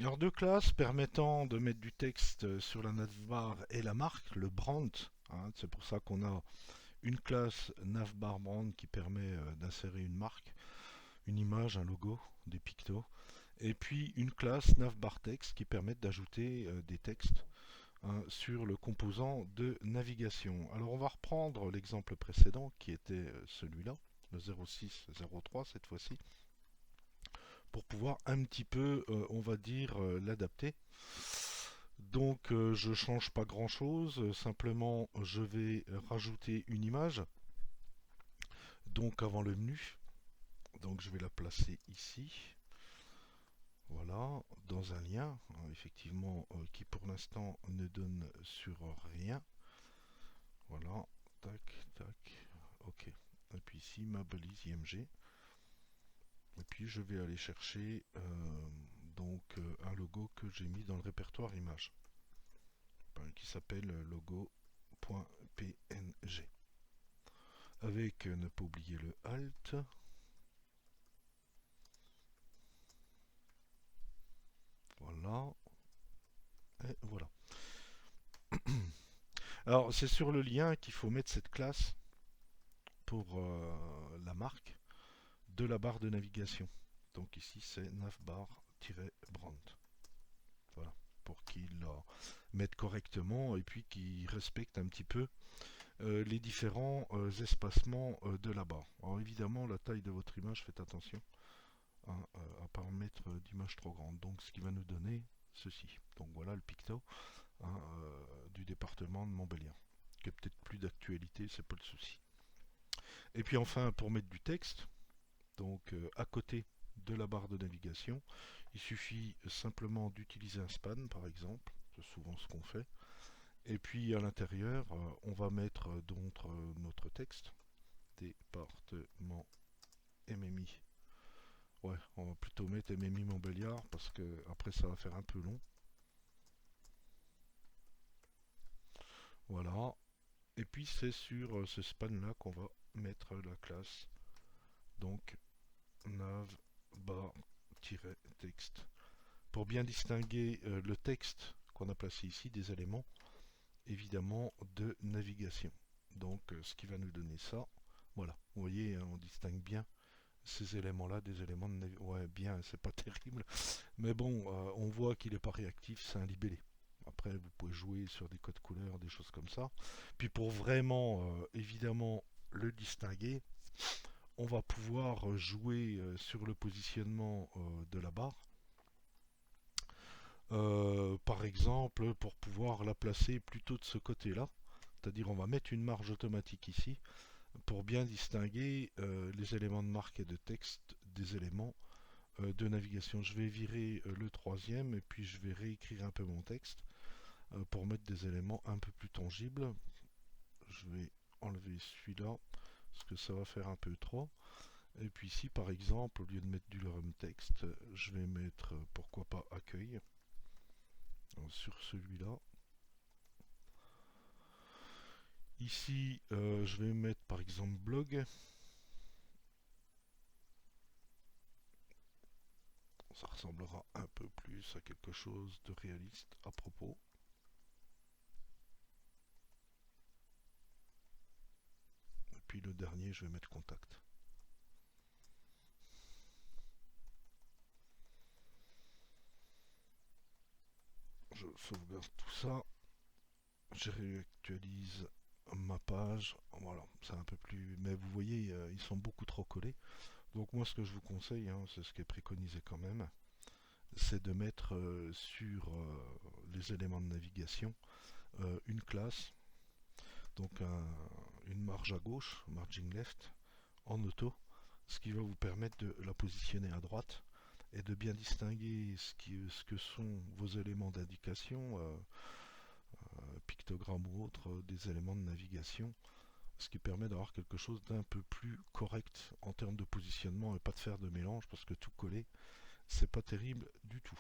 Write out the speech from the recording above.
Alors deux classes permettant de mettre du texte sur la navbar et la marque, le brand. C'est pour ça qu'on a une classe navbar brand qui permet d'insérer une marque, une image, un logo, des pictos. Et puis une classe navbar text qui permet d'ajouter des textes sur le composant de navigation. Alors on va reprendre l'exemple précédent qui était celui-là, le 0603 cette fois-ci, pour pouvoir un petit peu, on va dire, l'adapter. Donc je change pas grand chose, simplement je vais rajouter une image, donc avant le menu, donc je vais la placer ici, voilà, dans un lien, effectivement, qui pour l'instant ne donne sur rien, voilà, tac, tac, ok, et puis ici ma balise IMG, et puis je vais aller chercher donc un logo que j'ai mis dans le répertoire image, qui s'appelle logo.png. Avec ne pas oublier le Alt. Voilà. Et voilà. Alors c'est sur le lien qu'il faut mettre cette classe pour la marque de la barre de navigation. Donc ici c'est navbar-brand. Voilà. Pour qu'il la mette correctement et puis qu'il respecte un petit peu les différents espacements de la barre. Alors évidemment la taille de votre image, faites attention à pas mettre d'image trop grande. Donc ce qui va nous donner ceci. Donc voilà le picto du département de Montbéliard, qui est peut-être plus d'actualité, c'est pas le souci. Et puis enfin pour mettre du texte, donc à côté de la barre de navigation, il suffit simplement d'utiliser un span par exemple, c'est souvent ce qu'on fait. Et puis à l'intérieur, on va mettre donc notre texte, département MMI. Ouais, on va plutôt mettre MMI Montbéliard parce que après ça va faire un peu long. Voilà. Et puis c'est sur ce span là qu'on va mettre la classe. Donc nav bar texte. Pour bien distinguer le texte qu'on a placé ici des éléments évidemment de navigation. Donc ce qui va nous donner ça. Voilà, vous voyez, on distingue bien ces éléments-là des éléments de navigation. Ouais, bien, c'est pas terrible. Mais bon, on voit qu'il n'est pas réactif, c'est un libellé. Après, vous pouvez jouer sur des codes couleurs, des choses comme ça. Puis pour vraiment, évidemment, le distinguer, on va pouvoir jouer sur le positionnement de la barre. Par exemple, pour pouvoir la placer plutôt de ce côté-là. C'est-à-dire on va mettre une marge automatique ici pour bien distinguer les éléments de marque et de texte des éléments de navigation. Je vais virer le troisième et puis je vais réécrire un peu mon texte pour mettre des éléments un peu plus tangibles. Je vais enlever celui-là parce que ça va faire un peu trop. Et puis ici par exemple, au lieu de mettre du lorem text, je vais mettre pourquoi pas accueil sur celui-là. Ici, je vais mettre par exemple blog. Ça ressemblera un peu plus à quelque chose de réaliste à propos. Et puis le dernier, je vais mettre contact. Je sauvegarde tout ça. Je réactualise ma page. Voilà, c'est un peu plus. Mais vous voyez, ils sont beaucoup trop collés. Donc moi, ce que je vous conseille, c'est ce qui est préconisé quand même, c'est de mettre sur les éléments de navigation une classe, donc une marge à gauche, margin left, en auto, ce qui va vous permettre de la positionner à droite et de bien distinguer ce que sont vos éléments d'indication, pictogrammes ou autres, des éléments de navigation, ce qui permet d'avoir quelque chose d'un peu plus correct en termes de positionnement et pas de faire de mélange parce que tout coller, c'est pas terrible du tout.